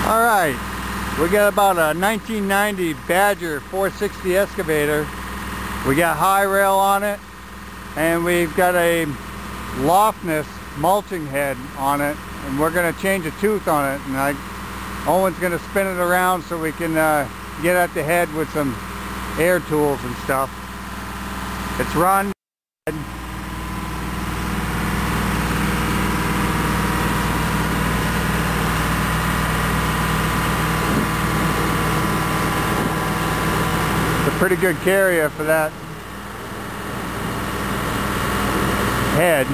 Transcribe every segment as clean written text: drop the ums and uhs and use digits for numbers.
Alright, we got about a 1990 Badger 460 excavator. We got high rail on it, and we've got a Loftness mulching head on it, and we're going to change a tooth on it, and Owen's going to spin it around so we can get at the head with some air tools and stuff. It's run. It's a pretty good carrier for that head.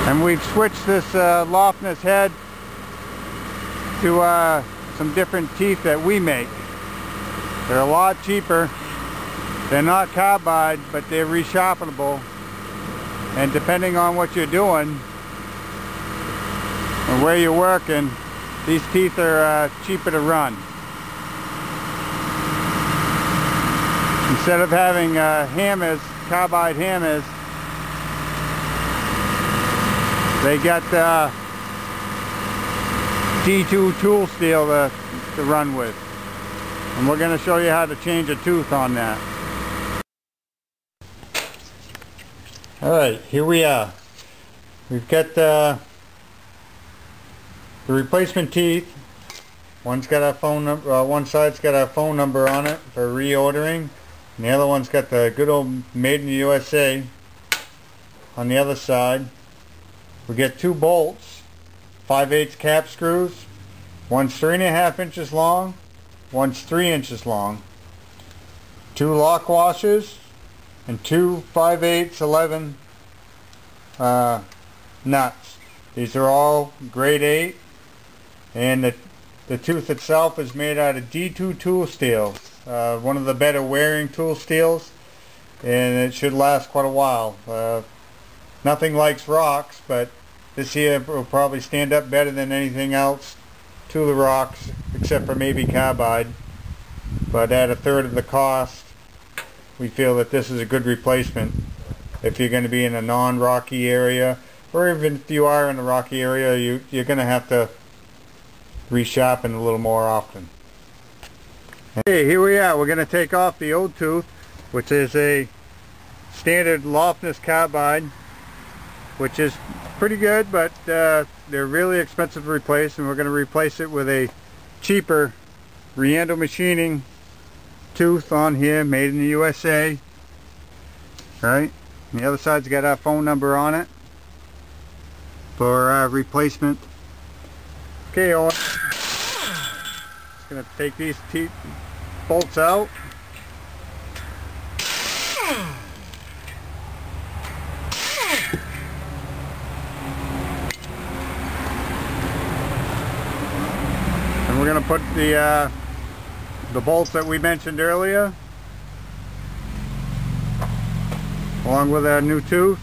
And we've switched this Loftness head to some different teeth that we make. They're a lot cheaper. They're not carbide, but they're resharpenable. And depending on what you're doing and where you're working, these teeth are cheaper to run. Instead of having hammers, carbide hammers, they got D2 tool steel to run with. And we're going to show you how to change a tooth on that. Alright, here we are. We've got the replacement teeth. One's got our phone number, one side's got our phone number on it for reordering, and the other one's got the good old Made in the USA on the other side. We get two bolts, 5/8 cap screws. One's 3.5 inches long, one's 3 inches long. Two lock washers and two 5/8 11 nuts. These are all grade 8, and the tooth itself is made out of D2 tool steel, one of the better wearing tool steels, and it should last quite a while. Nothing likes rocks, but this here will probably stand up better than anything else to the rocks, except for maybe carbide. But at a third of the cost, we feel that this is a good replacement if you're going to be in a non-rocky area, or even if you are in a rocky area, you're going to have to resharpen a little more often. Okay, here we are. We're going to take off the old tooth, which is a standard Loftness carbide, which is pretty good, but they're really expensive to replace, and we're going to replace it with a cheaper Riendo machining tooth on here, made in the USA. Right, and the other side's got our phone number on it for replacement. Okay, Owen, just going to take these teeth bolts out. And we're going to put the bolts that we mentioned earlier along with our new tooth.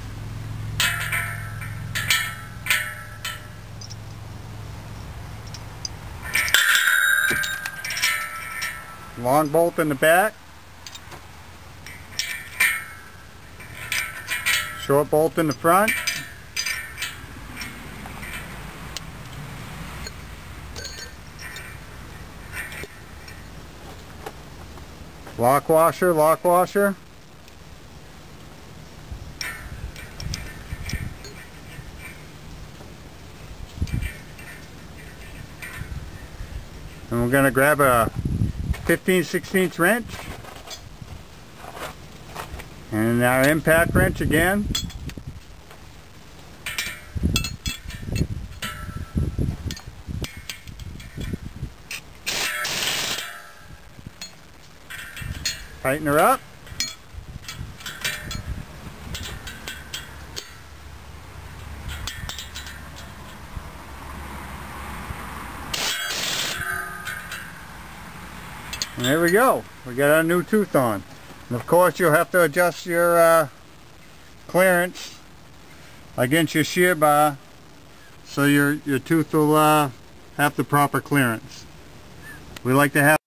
Long bolt in the back, short bolt in the front. Lock washer, lock washer. And we're going to grab a 15/16 wrench and our impact wrench again. Tighten her up. And there we go. We got our new tooth on. And of course you'll have to adjust your clearance against your shear bar so your tooth will have the proper clearance. We like to have